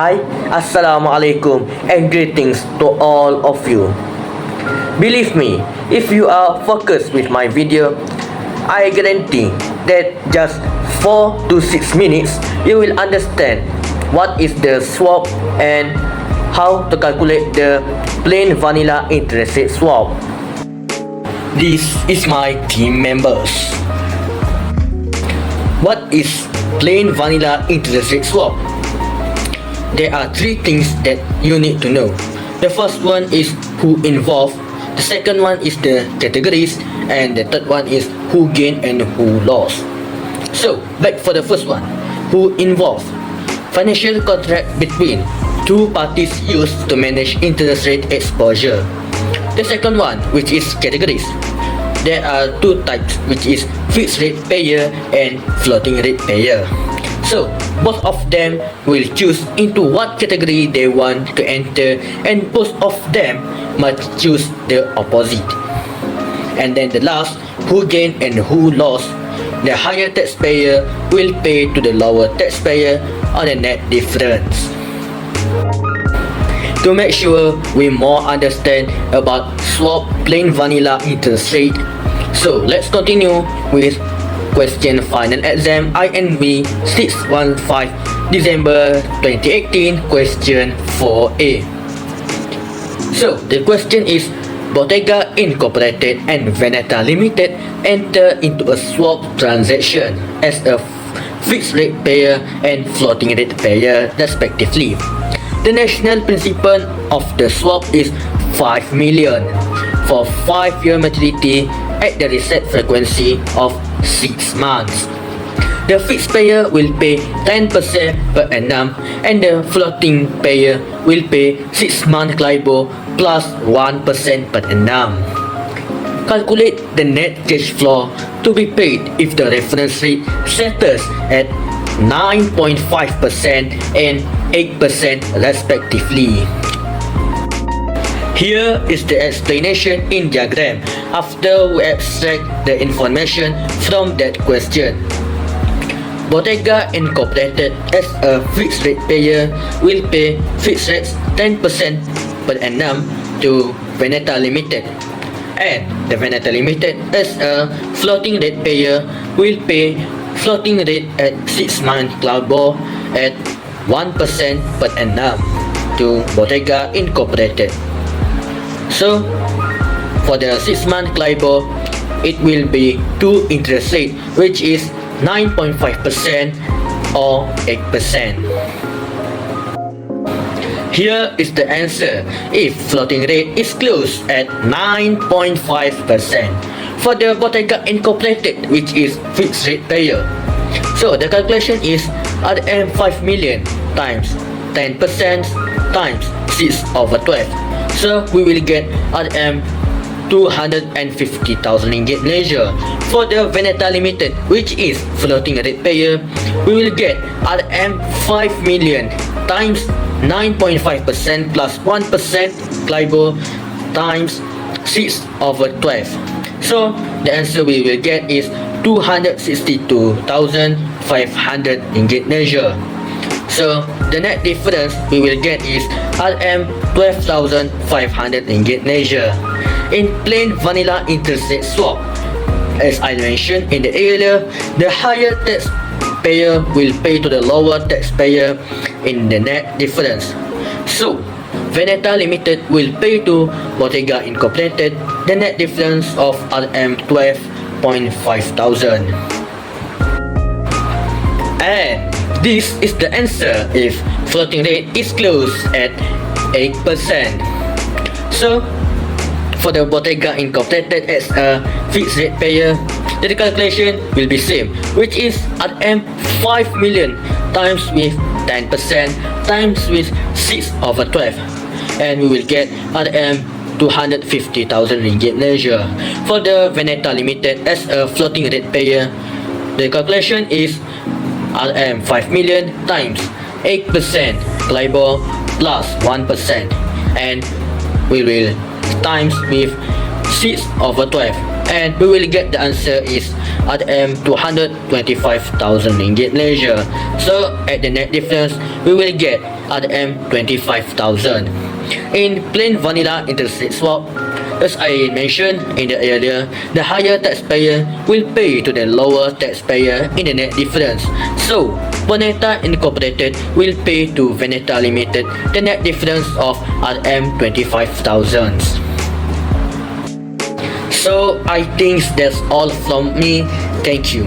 Hi, Assalamualaikum and greetings to all of you. Believe me, if you are focused with my video, I guarantee that just 4 to 6 minutes you will understand what is the swap and how to calculate the plain vanilla interest rate swap. This is my team members. What is plain vanilla interest rate swap? There are three things that you need to know. The first one is who involved, the second one is the categories, and the third one is who gained and who lost. So, back for the first one, who involved. Financial contract between two parties used to manage interest rate exposure. The second one, which is categories. There are two types, which is fixed rate payer and floating rate payer. So, both of them will choose into what category they want to enter, and both of them must choose the opposite. And then the last, who gained and who lost. The higher taxpayer will pay to the lower taxpayer on the net difference. To make sure we more understand about swap plain vanilla interest rate, so let's continue with Question Final Exam INV 615 December 2018 Question 4A. So the question is, Bottega Incorporated and Veneta Limited enter into a swap transaction as a fixed rate payer and floating rate payer respectively. The national principal of the swap is 5 million for 5-year maturity at the reset frequency of 6 months. The fixed payer will pay 10% per annum and the floating payer will pay 6-month LIBOR plus 1% per annum. Calculate the net cash flow to be paid if the reference rate settles at 9.5% and 8% respectively. Here is the explanation in diagram after we extract the information from that question. Bottega Incorporated as a fixed rate payer will pay fixed rates 10% per annum to Veneta Limited, and the Veneta Limited as a floating rate payer will pay floating rate at 6-month LIBOR at 1% per annum to Bottega Incorporated. So, for the 6-month LIBOR, it will be two interest rate, which is 9.5% or 8%. Here is the answer if floating rate is closed at 9.5% for the Bottega Incorporated, which is fixed rate payer. So the calculation is RM 5 million times 10% times 6/12. So we will get RM 250,000 ringgit Malaysia. For the Veneta Limited, which is floating rate payer, we will get RM 5 million times 9.5% plus 1% LIBOR times 6/12. So the answer we will get is 262,500 ringgit Malaysia. So the net difference we will get is RM 12,500 ringgit Malaysia. In plain vanilla interest rate swap, as I mentioned in the earlier, the higher taxpayer will pay to the lower taxpayer in the net difference. So Veneta Limited will pay to Bottega Incorporated the net difference of RM 12,500. And this is the answer if floating rate is closed at 8%. So for the Bottega Incorporated as a fixed rate payer, the calculation will be same, which is RM 5 million times with 10% times with 6/12, and we will get RM 250,000 ringgit Malaysia. For the Veneta Limited as a floating rate payer, the calculation is RM 5 million times 8% LIBOR plus 1%, and we will times with 6/12, and we will get the answer is RM 225,000 ringgit Malaysia. So at the net difference, we will get RM 25,000. In plain vanilla interest rate swap, as I mentioned in the earlier, the higher taxpayer will pay to the lower taxpayer in the net difference. So, Veneta Incorporated will pay to Veneta Limited the net difference of RM 25,000. So, I think that's all from me. Thank you.